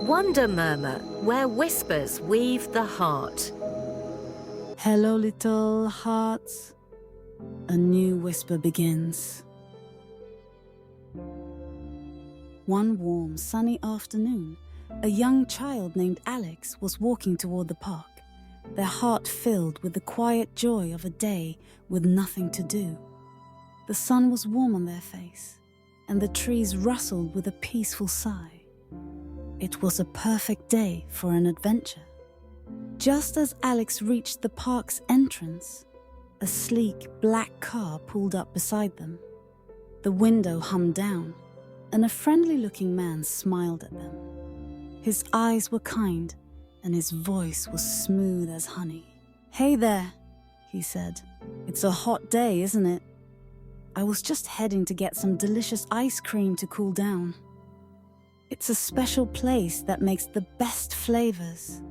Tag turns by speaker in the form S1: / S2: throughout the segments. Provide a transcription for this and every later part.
S1: Wonder Murmur, where whispers weave the heart.
S2: Hello, little hearts. A new whisper begins. One warm, sunny afternoon, a young child named Alex was walking toward the park, their heart filled with the quiet joy of a day with nothing to do. The sun was warm on their face, and the trees rustled with a peaceful sigh. It was a perfect day for an adventure. Just as Alex reached the park's entrance, a sleek black car pulled up beside them. The window hummed down, and a friendly-looking man smiled at them. His eyes were kind, and his voice was smooth as honey. "Hey there," he said. "It's a hot day, isn't it? I was just heading to get some delicious ice cream to cool down. It's a special place that makes the best flavors.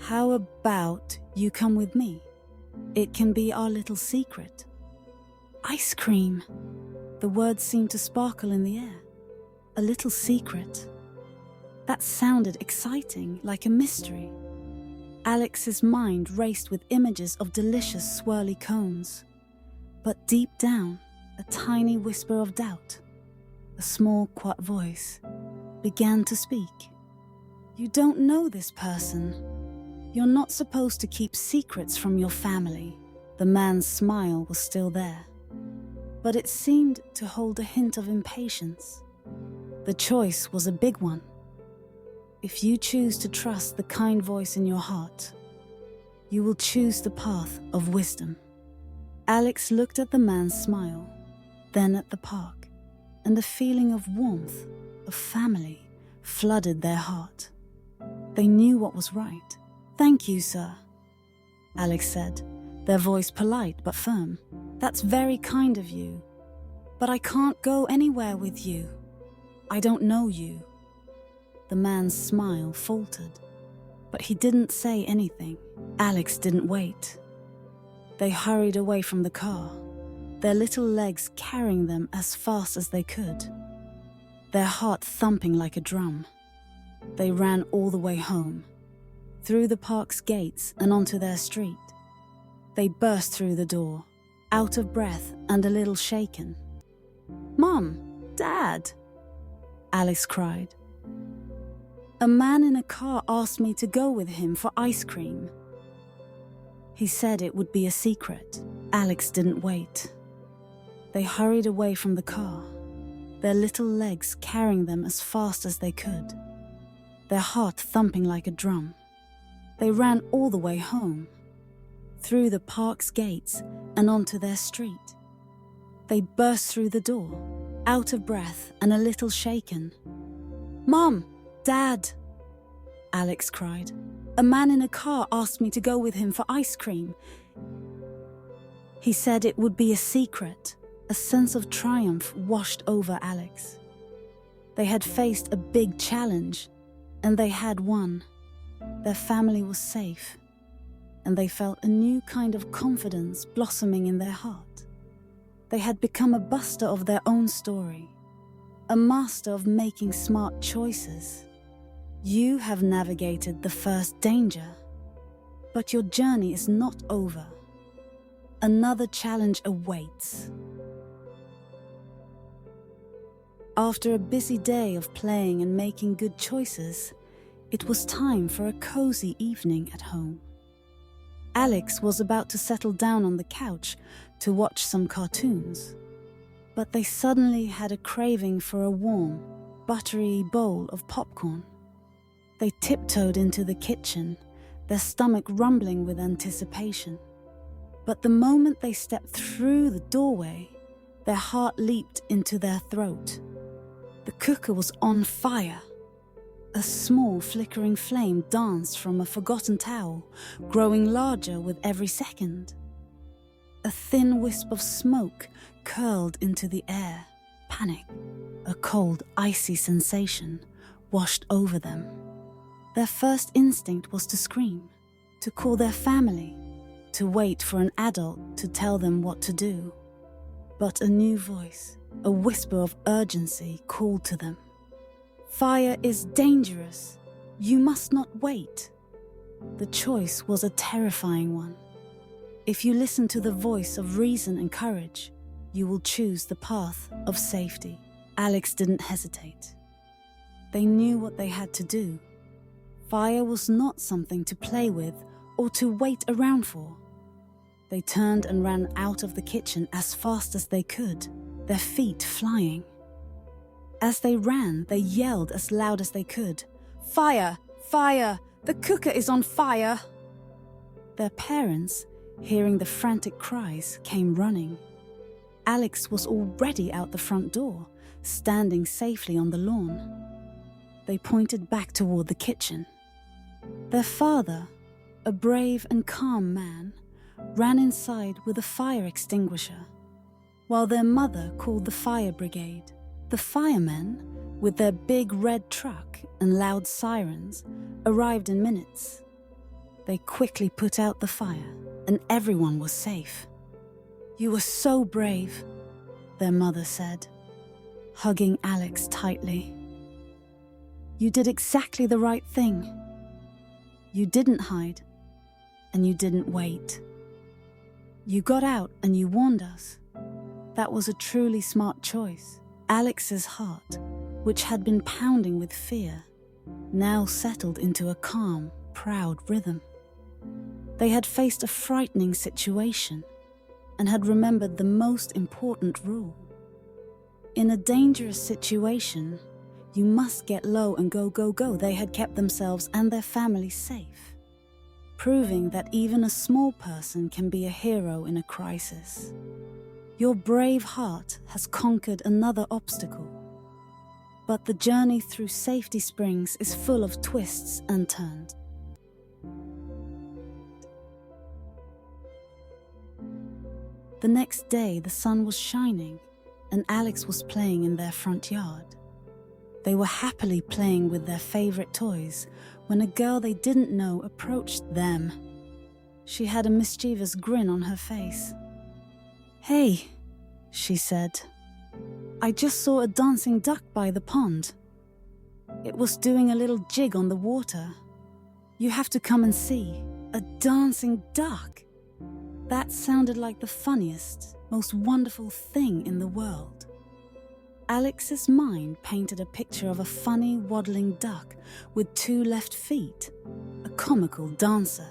S2: How about you come with me? It can be our little secret." Ice cream. The words seemed to sparkle in the air. A little secret. That sounded exciting, like a mystery. Alex's mind raced with images of delicious swirly cones. But deep down, a tiny whisper of doubt, a small, quiet voice, began to speak. "You don't know this person. You're not supposed to keep secrets from your family." The man's smile was still there, but it seemed to hold a hint of impatience. The choice was a big one. If you choose to trust the kind voice in your heart, you will choose the path of wisdom. Alex looked at the man's smile, then at the park, and a feeling of warmth, of family, flooded their heart. They knew what was right. "Thank you, sir," Alex said, their voice polite but firm. "That's very kind of you, but I can't go anywhere with you. I don't know you." The man's smile faltered, but he didn't say anything. Alex didn't wait. They hurried away from the car, their little legs carrying them as fast as they could, their heart thumping like a drum. They ran all the way home, through the park's gates and onto their street. They burst through the door, out of breath and a little shaken. "Mom! Dad!" Alex cried. "A man in a car asked me to go with him for ice cream. He said it would be a secret." Alex didn't wait. They hurried away from the car, their little legs carrying them as fast as they could, their heart thumping like a drum. They ran all the way home, through the park's gates and onto their street. They burst through the door, out of breath and a little shaken. "Mom! Dad!" Alex cried. "A man in a car asked me to go with him for ice cream. He said it would be a secret." A sense of triumph washed over Alex. They had faced a big challenge, and they had won. Their family was safe, and they felt a new kind of confidence blossoming in their heart. They had become a buster of their own story, a master of making smart choices. You have navigated the first danger, but your journey is not over. Another challenge awaits. After a busy day of playing and making good choices, it was time for a cozy evening at home. Alex was about to settle down on the couch to watch some cartoons, but they suddenly had a craving for a warm, buttery bowl of popcorn. They tiptoed into the kitchen, their stomach rumbling with anticipation. But the moment they stepped through the doorway, their heart leaped into their throat. The cooker was on fire. A small flickering flame danced from a forgotten towel, growing larger with every second. A thin wisp of smoke curled into the air. Panic, a cold, icy sensation, washed over them. Their first instinct was to scream, to call their family, to wait for an adult to tell them what to do. But a new voice, a whisper of urgency, called to them. "Fire is dangerous. You must not wait. The choice was a terrifying one. If you listen to the voice of reason and courage, you will choose the path of safety. Alex didn't hesitate. They knew what they had to do. Fire was not something to play with or to wait around for. They turned and ran out of the kitchen as fast as they could, their feet flying. As they ran, they yelled as loud as they could, "Fire! Fire! The cooker is on fire!" Their parents, hearing the frantic cries, came running. Alex was already out the front door, standing safely on the lawn. They pointed back toward the kitchen. Their father, a brave and calm man, ran inside with a fire extinguisher, while their mother called the fire brigade. The firemen, with their big red truck and loud sirens, arrived in minutes. They quickly put out the fire, and everyone was safe. "You were so brave," their mother said, hugging Alex tightly. "You did exactly the right thing. You didn't hide, and you didn't wait. You got out and you warned us. That was a truly smart choice." Alex's heart, which had been pounding with fear, now settled into a calm, proud rhythm. They had faced a frightening situation and had remembered the most important rule. In a dangerous situation, you must get low and go, go, go. They had kept themselves and their family safe, proving that even a small person can be a hero in a crisis. Your brave heart has conquered another obstacle, but the journey through Safety Springs is full of twists and turns. The next day, the sun was shining, and Alex was playing in their front yard. They were happily playing with their favorite toys when a girl they didn't know approached them. She had a mischievous grin on her face. "Hey," she said, "I just saw a dancing duck by the pond. It was doing a little jig on the water. You have to come and see. A dancing duck!" That sounded like the funniest, most wonderful thing in the world. Alex's mind painted a picture of a funny, waddling duck with 2 left feet, a comical dancer.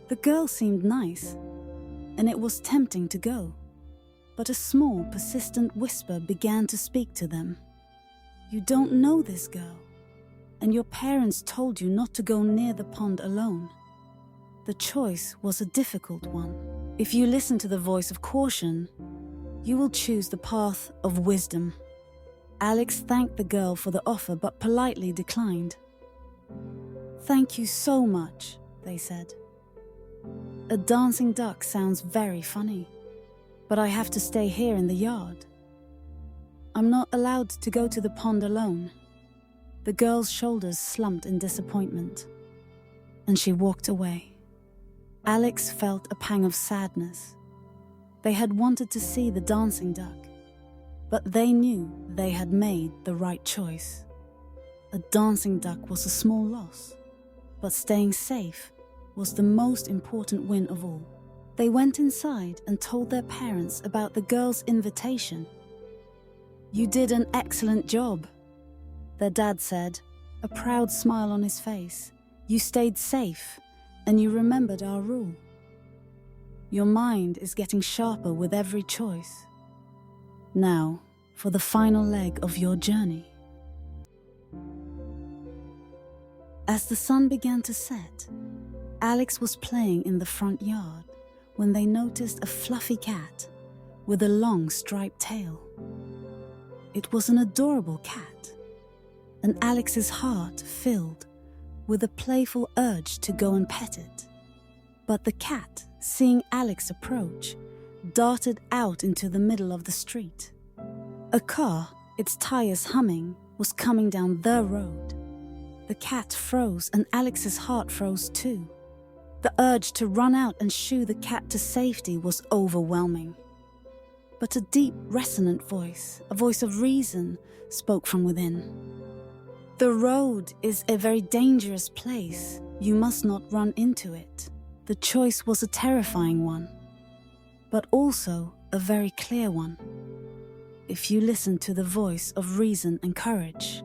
S2: The girl seemed nice, and it was tempting to go. But a small, persistent whisper began to speak to them. "You don't know this girl, and your parents told you not to go near the pond alone." The choice was a difficult one. If you listen to the voice of caution, you will choose the path of wisdom. Alex thanked the girl for the offer but politely declined. "Thank you so much," they said. "A dancing duck sounds very funny, but I have to stay here in the yard. I'm not allowed to go to the pond alone." The girl's shoulders slumped in disappointment, and she walked away. Alex felt a pang of sadness. They had wanted to see the dancing duck, but they knew they had made the right choice. A dancing duck was a small loss, but staying safe was the most important win of all. They went inside and told their parents about the girl's invitation. "You did an excellent job," their dad said, a proud smile on his face. "You stayed safe, and you remembered our rule. Your mind is getting sharper with every choice. Now, for the final leg of your journey." As the sun began to set, Alex was playing in the front yard when they noticed a fluffy cat with a long striped tail. It was an adorable cat, and Alex's heart filled with a playful urge to go and pet it. But the cat, seeing Alex approach, darted out into the middle of the street. A car, its tires humming, was coming down the road. The cat froze, and Alex's heart froze too. The urge to run out and shoo the cat to safety was overwhelming. But a deep, resonant voice, a voice of reason, spoke from within. The road is a very dangerous place. You must not run into it. The choice was a terrifying one, but also a very clear one. If you listen to the voice of reason and courage,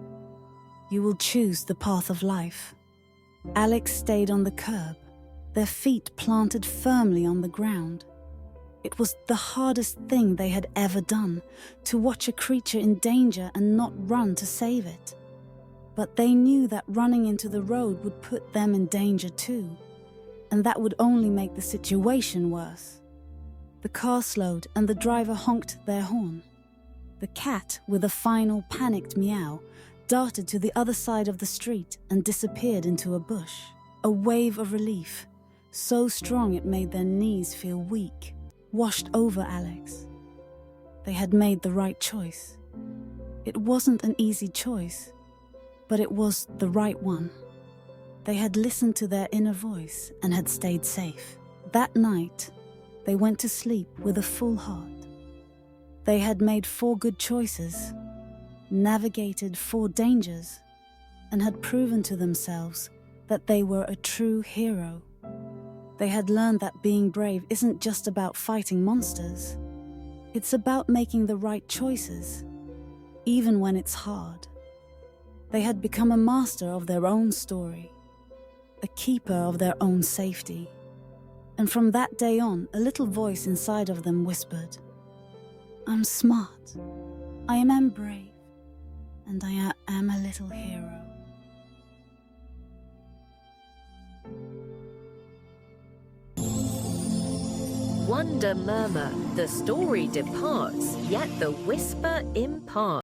S2: you will choose the path of life. Alex stayed on the curb, their feet planted firmly on the ground. It was the hardest thing they had ever done, to watch a creature in danger and not run to save it. But they knew that running into the road would put them in danger too, and that would only make the situation worse. The car slowed and the driver honked their horn. The cat, with a final panicked meow, darted to the other side of the street and disappeared into a bush. A wave of relief, so strong it made their knees feel weak, washed over Alex. They had made the right choice. It wasn't an easy choice, but it was the right one. They had listened to their inner voice and had stayed safe. That night, they went to sleep with a full heart. They had made 4 good choices, navigated 4 dangers, and had proven to themselves that they were a true hero. They had learned that being brave isn't just about fighting monsters. It's about making the right choices, even when it's hard. They had become a master of their own story, a keeper of their own safety. And from that day on, a little voice inside of them whispered, "I'm smart, I am brave, and I am a little hero."
S1: Wonder murmur, the story departs, yet the whisper imparts.